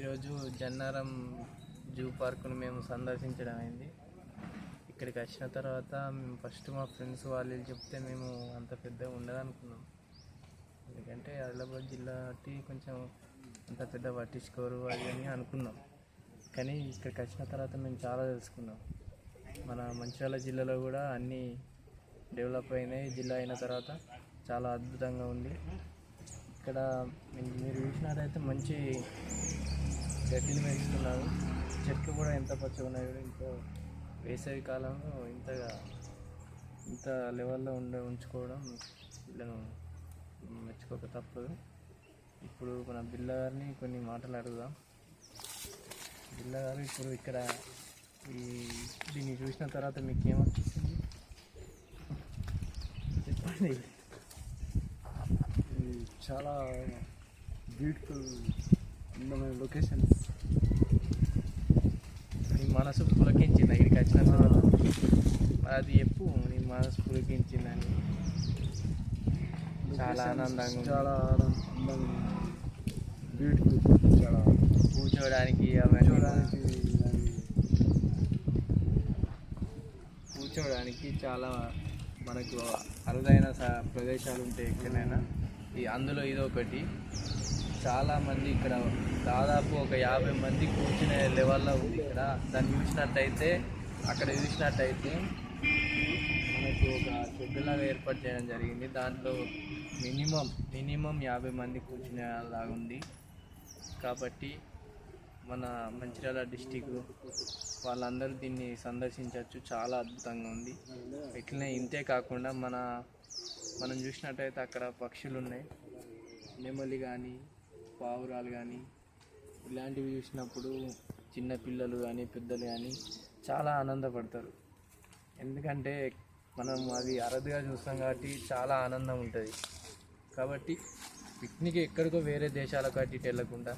ఈరోజు జన్నారం జూ పార్కును మేము సందర్శించడం అయింది. ఇక్కడికి వచ్చిన తర్వాత మేము ఫస్ట్ మా ఫ్రెండ్స్ వాళ్ళు చెప్తే మేము అంత పెద్దగా ఉండదనుకున్నాం. ఎందుకంటే ఆదిలాబాద్ జిల్లా కొంచెం అంత పెద్ద పట్టించుకోరు అది అని అనుకున్నాం. కానీ ఇక్కడికి వచ్చిన తర్వాత మేము చాలా తెలుసుకున్నాం. మన మంచిర్యాల జిల్లాలో కూడా అన్నీ డెవలప్ అయినాయి. జిల్లా అయిన తర్వాత చాలా అద్భుతంగా ఉంది. ఇక్కడ మీరు చూసినట్టయితే మంచి గడ్డిని పెంచుతున్నారు. చెట్లు కూడా ఎంత పచ్చగా ఉన్నాయి. ఇంత వేసవి కాలంలో ఇంత లెవెల్లో ఉంచుకోవడం వీళ్ళను మెచ్చుకోక తప్పదు. ఇప్పుడు మన బిల్ల గారిని కొన్ని మాటలు అడుగుదాం. బిల్ల గారు, ఇప్పుడు ఇక్కడ దీన్ని చూసిన తర్వాత మీకు ఏమనిపిస్తుంది చెప్పండి. చాలా బ్యూటిఫుల్ అందమైన లొకేషన్స్. నీ మనసు పులకించింది ఇక్కడికి వచ్చిన తర్వాత? అది చెప్పు, నీ మనసు పులకించిందని. చాలా ఆనందంగా, చాలా అందంగా, బ్యూటిఫుల్. చాలా కూర్చోవడానికి చాలా మనకు అరుదైన ప్రదేశాలు ఉంటాయి ఎక్కడైనా. అందులో ఇదొకటి. చాలామంది ఇక్కడ దాదాపు ఒక 50 మంది కూర్చునే లెవెల్లో ఉంది ఇక్కడ. దాన్ని చూసినట్టయితే మనకు ఒక షెడ్లాగా ఏర్పాటు చేయడం జరిగింది. దాంట్లో మినిమం 50 మంది కూర్చునేలాగా ఉంది. కాబట్టి మన మంచిర్యాల డిస్టిక్ వాళ్ళందరూ దీన్ని సందర్శించవచ్చు. చాలా అద్భుతంగా ఉంది. ఇట్లనే ఇంతే కాకుండా మనం చూసినట్టయితే అక్కడ పక్షులు ఉన్నాయి. నెమలి కానీ పావురాలు కానీ ఇలాంటివి చూసినప్పుడు చిన్నపిల్లలు కానీ పెద్దలు కానీ చాలా ఆనందపడతారు. ఎందుకంటే మనం అది అరుదుగా చూస్తాం కాబట్టి చాలా ఆనందం ఉంటుంది. కాబట్టి పిక్నిక్ ఎక్కడికో వేరే దేశాలకు అటు ఇటు వెళ్ళకుండా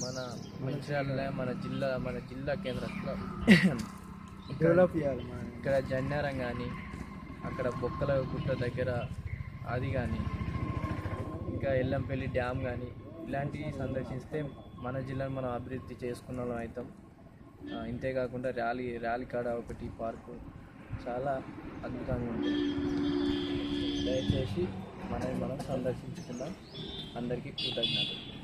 మన మంచిర్యాల మన జిల్లా కేంద్రంలో డెవలప్ చేయాలి. ఇక్కడ జన్నారం కానీ అక్కడ బొక్కల గుట్ట దగ్గర అది కానీ ఇంకా ఎల్లంపల్లి డ్యామ్ కానీ ఇలాంటివి సందర్శిస్తే మన జిల్లాను మనం అభివృద్ధి చేసుకున్న వాళ్ళం అవుతాం. ఇంతేకాకుండా ర్యాలీకాడ ఒకటి పార్కు చాలా అద్భుతంగా ఉంటుంది. దయచేసి మనం సందర్శించుకుందాం. అందరికీ కృతజ్ఞతలు.